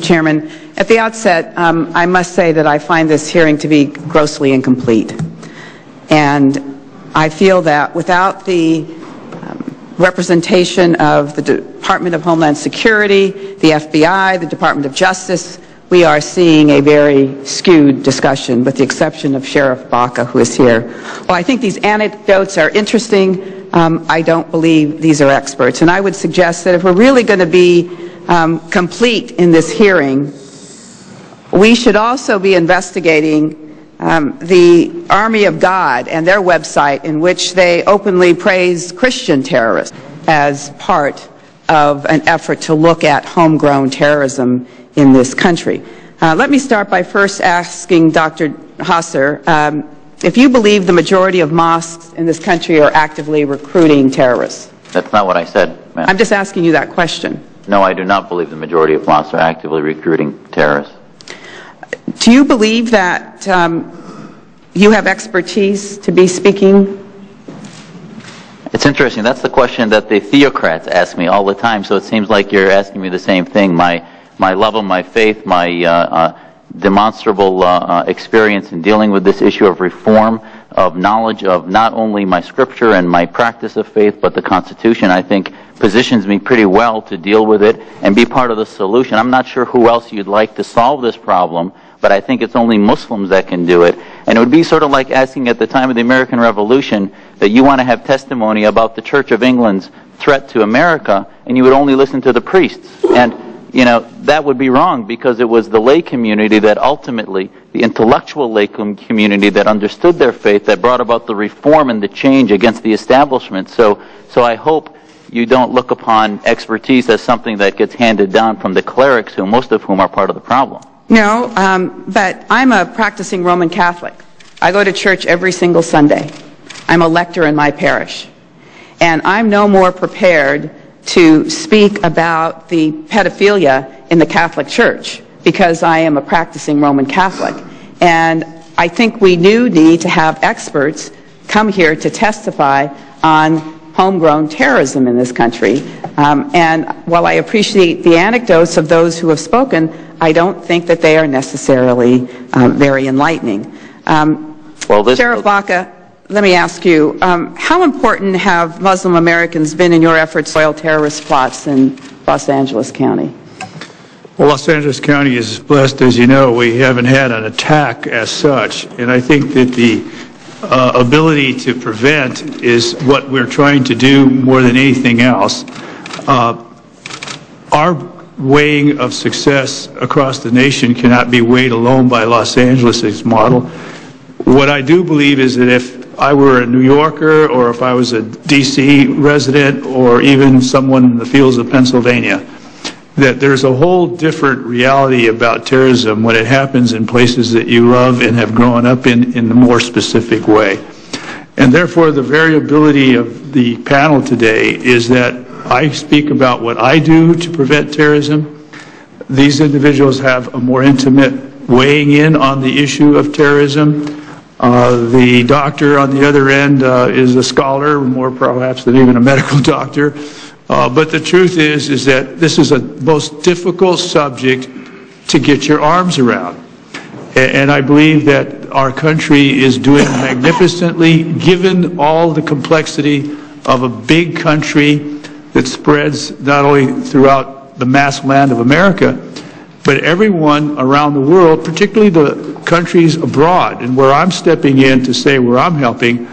Chairman. At the outset, I must say that I find this hearing to be grossly incomplete. And I feel that without the representation of the Department of Homeland Security, the FBI, the Department of Justice, we are seeing a very skewed discussion, with the exception of Sheriff Baca, who is here. Well, I think these anecdotes are interesting. I don't believe these are experts. And I would suggest that if we're really going to be complete in this hearing, we should also be investigating the Army of God and their website, in which they openly praise Christian terrorists as part of an effort to look at homegrown terrorism in this country. Let me start by first asking Dr. Hasser if you believe the majority of mosques in this country are actively recruiting terrorists. That's not what I said, ma'am. I'm just asking you that question. No, I do not believe the majority of mosques are actively recruiting terrorists. Do you believe that you have expertise to be speaking? It's interesting. That's the question that the theocrats ask me all the time, so it seems like you're asking me the same thing. My love of my faith, my demonstrable experience in dealing with this issue of reform, of knowledge of not only my scripture and my practice of faith, but the Constitution, I think positions me pretty well to deal with it and be part of the solution. I'm not sure who else you'd like to solve this problem, but I think it's only Muslims that can do it. And it would be sort of like asking at the time of the American Revolution that you want to have testimony about the Church of England's threat to America, and you would only listen to the priests. And you know, that would be wrong, because it was the lay community that ultimately, the intellectual lay community that understood their faith, that brought about the reform and the change against the establishment. So I hope you don't look upon expertise as something that gets handed down from the clerics, who most of whom are part of the problem. No, but I'm a practicing Roman Catholic. I go to church every single Sunday. I'm a lector in my parish. And I'm no more prepared to speak about the pedophilia in the Catholic Church because I am a practicing Roman Catholic. And I think we do need to have experts come here to testify on homegrown terrorism in this country. And while I appreciate the anecdotes of those who have spoken, I don't think that they are necessarily very enlightening. Sheriff Baca, let me ask you, how important have Muslim Americans been in your efforts to foil terrorist plots in Los Angeles County? Well, Los Angeles County is blessed, as you know. We haven't had an attack as such, and I think that the ability to prevent is what we're trying to do more than anything else. Our weighing of success across the nation cannot be weighed alone by Los Angeles' model. What I do believe is that if I were a New Yorker, or if I was a D.C. resident, or even someone in the fields of Pennsylvania, that there's a whole different reality about terrorism when it happens in places that you love and have grown up in a more specific way. And therefore, the variability of the panel today is that I speak about what I do to prevent terrorism. These individuals have a more intimate weighing in on the issue of terrorism. The doctor on the other end is a scholar, more perhaps than even a medical doctor. But the truth is that this is a most difficult subject to get your arms around. And I believe that our country is doing magnificently, given all the complexity of a big country that spreads not only throughout the mass land of America, but everyone around the world, particularly the countries abroad. And where I'm stepping in to say where I'm helping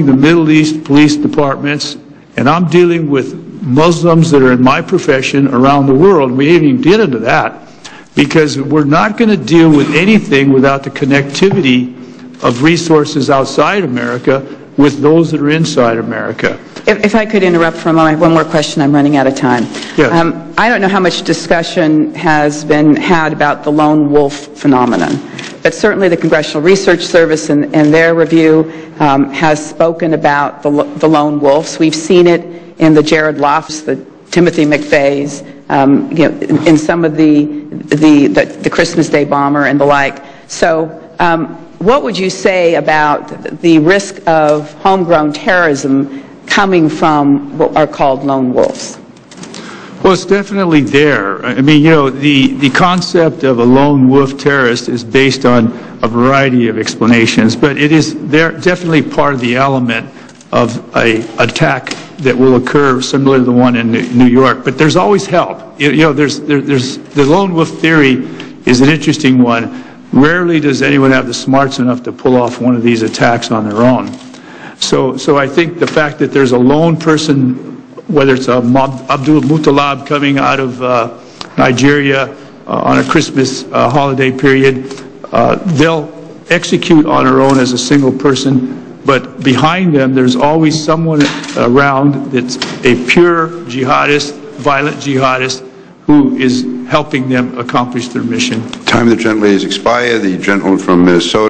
the Middle East police departments, and I'm dealing with Muslims that are in my profession around the world. We haven't even get into that, because we're not going to deal with anything without the connectivity of resources outside America with those that are inside America. If I could interrupt for a moment, one more question, I'm running out of time. Yes. I don't know how much discussion has been had about the lone wolf phenomenon, but certainly the Congressional Research Service in their review has spoken about the lone wolves. We've seen it in the Jared Lofts, the Timothy McVeighs, in some of the Christmas Day bomber and the like. So what would you say about the risk of homegrown terrorism coming from what are called lone wolves? Well, it's definitely there. I mean, you know, the concept of a lone wolf terrorist is based on a variety of explanations, but it is definitely part of the element of an attack that will occur similar to the one in New York. But there's always help. You know, there's the lone wolf theory is an interesting one. Rarely does anyone have the smarts enough to pull off one of these attacks on their own. So I think the fact that there's a lone person, whether it's Abdul Muttalib coming out of Nigeria on a Christmas holiday period, they'll execute on their own as a single person, but behind them there's always someone around that's a pure jihadist, violent jihadist, who is helping them accomplish their mission. Time of the gentlelady has expired. The gentleman from Minnesota.